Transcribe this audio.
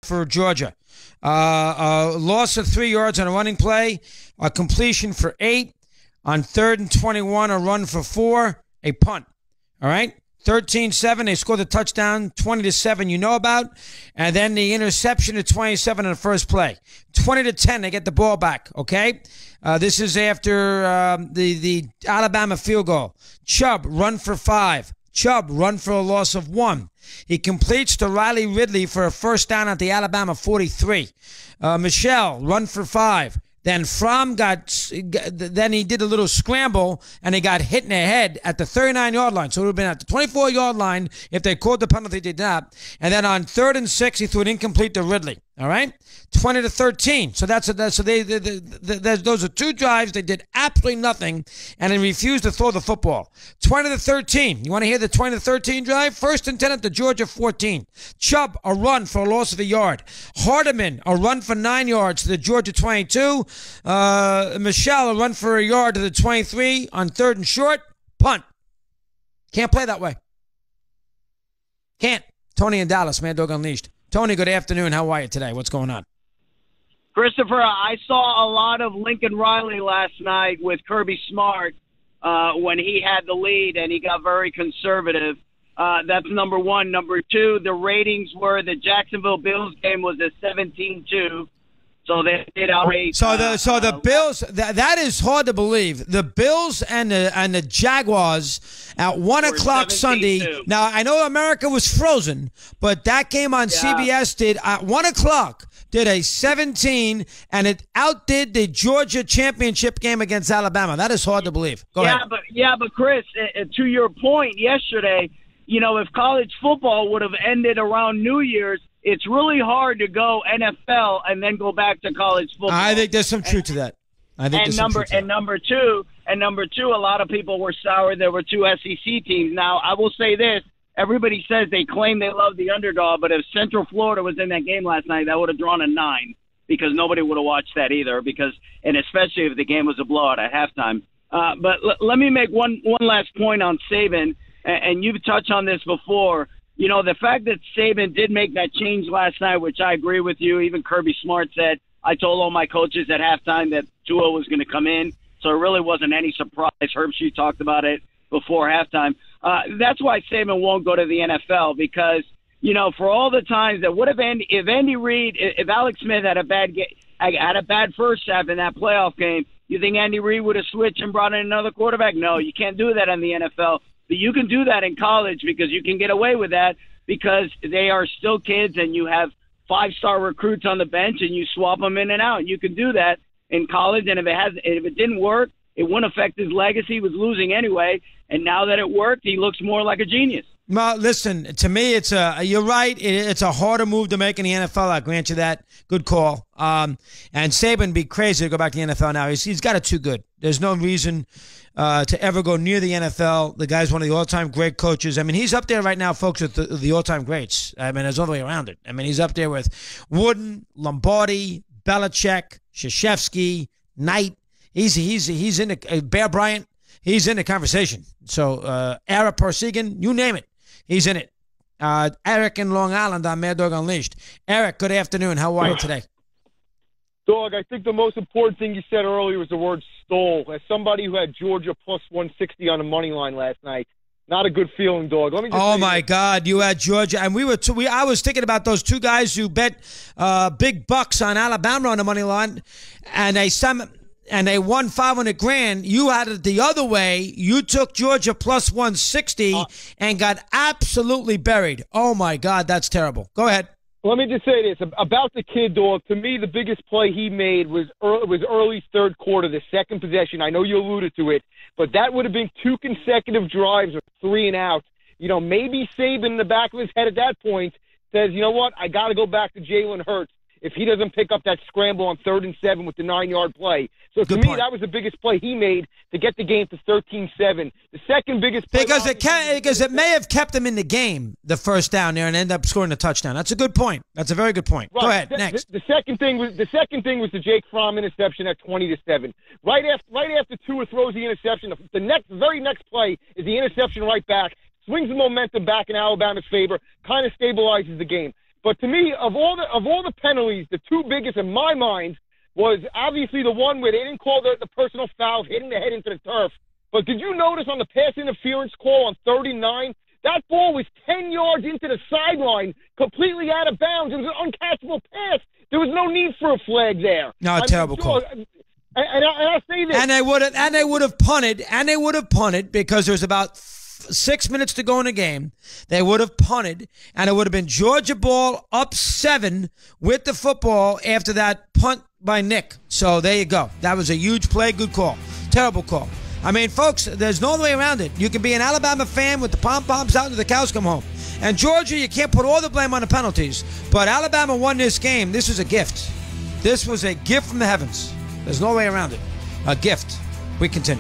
for Georgia. A loss of 3 yards on a running play, a completion for 8. On 3rd and 21, a run for 4, a punt. All right? 13-7, they scored the touchdown, 20-7 you know about, and then the interception at 27 on the first play. 20-10, they get the ball back, okay? This is after the Alabama field goal. Chubb, run for 5. Chubb, run for a loss of 1. He completes to Riley Ridley for a first down at the Alabama 43. Michelle, run for 5. Then then he did a little scramble and he got hit in the head at the 39-yard line. So it would have been at the 24-yard line if they called the penalty. They did not. And then on 3rd and 6, he threw it incomplete to Ridley. All right, 20-13. So those are 2 drives. They did absolutely nothing, and they refused to throw the football. 20-13. You want to hear the 20-13 drive? 1st and 10 at the Georgia 14. Chubb, a run for a loss of a yard. Hardeman, a run for 9 yards to the Georgia 22. Michelle, a run for a yard to the 23 on 3rd and short. Punt. Can't play that way. Can't. Tony in Dallas, Mad Dog Unleashed. Tony, good afternoon. How are you today? What's going on? Christopher, I saw a lot of Lincoln Riley last night with Kirby Smart when he had the lead, and he got very conservative. That's number one. Number two, the ratings were the Jacksonville Bills game was a 17-2. So they did outrage. So the Bills, that is hard to believe. The Bills and the Jaguars at 1 o'clock Sunday. Now, I know America was frozen, but that game on CBS did at 1 o'clock did a 17, and it outdid the Georgia championship game against Alabama. That is hard to believe. Go ahead. But Chris, to your point yesterday, if college football would have ended around New Year's, it's really hard to go NFL and then go back to college football. I think there's some truth to that. Number two, a lot of people were sour. There were 2 SEC teams. Now, I will say this. Everybody says they claim they love the underdog, but if Central Florida was in that game last night, that would have drawn a 9 because nobody would have watched that either, and especially if the game was a blowout at halftime. But let me make one last point on Sabin, and you've touched on this before. The fact that Sabin did make that change last night, which I agree with you. Even Kirby Smart said, I told all my coaches at halftime that Tua was going to come in, so it really wasn't any surprise. Hershey talked about it before halftime. That's why Sabin won't go to the NFL because, for all the times that if Andy Reid, if Alex Smith had a bad first half in that playoff game, you think Andy Reid would have switched and brought in another quarterback? No, you can't do that in the NFL. But you can do that in college because you can get away with that because they are still kids and you have 5-star recruits on the bench and you swap them in and out. You can do that in college, and if it didn't work, it wouldn't affect his legacy. He was losing anyway, and now that it worked, he looks more like a genius. Well, listen, to me, you're right. It's a harder move to make in the NFL. I grant you that. Good call. And Sabin be crazy to go back to the NFL now. He's got it too good. There's no reason to ever go near the NFL. The guy's one of the all-time great coaches. I mean, he's up there right now, folks, with the all-time greats. I mean, there's all the way around it. I mean, he's up there with Wooden, Lombardi, Belichick, Krzyzewski, Knight. He's in the Bear Bryant. He's in the conversation. So Ara Parsegan, you name it, he's in it. Eric in Long Island on Mad Dog Unleashed. Eric, good afternoon. How are you today? Dog, I think the most important thing you said earlier was the word stole. As somebody who had Georgia plus 160 on the money line last night, not a good feeling, dog. Let me just oh my God, you had Georgia, and I was thinking about those 2 guys who bet big bucks on Alabama on the money line, and they won $500,000. You had it the other way. You took Georgia plus 160 and got absolutely buried. Oh my God, that's terrible. Go ahead. Let me just say this about the kid, dog. To me, the biggest play he made was early third quarter, the second possession. I know you alluded to it, but that would have been 2 consecutive drives or 3 and out. Maybe Saban in the back of his head at that point says, you know what, I got to go back to Jalen Hurts if he doesn't pick up that scramble on 3rd and 7 with the 9-yard play. So to me, that was the biggest play he made to get the game to 13-7. The second biggest play because it may have kept him in the game, the first down there, and end up scoring a touchdown. That's a good point. That's a very good point. Right. Go ahead. Next. The second thing was the Jake Fromm interception at 20-7. Right after Tua throws the interception, the very next play is the interception right back, swings the momentum back in Alabama's favor, kind of stabilizes the game. But to me, of all the penalties, the two biggest in my mind was obviously the one where they didn't call the personal foul, hitting the head into the turf. But did you notice on the pass interference call on 39, that ball was 10 yards into the sideline, completely out of bounds. It was an uncatchable pass. There was no need for a flag there. No, terrible call. And I say this. And they would have punted because there was about 6 minutes to go in the game. They would have punted, and it would have been Georgia ball up 7 with the football after that punt by Nick. So there you go. That was a huge play. Good call. Terrible call. I mean, folks, there's no way around it. You can be an Alabama fan with the pom-poms out until the cows come home. And Georgia, you can't put all the blame on the penalties. But Alabama won this game. This was a gift. This was a gift from the heavens. There's no way around it. A gift. We continue.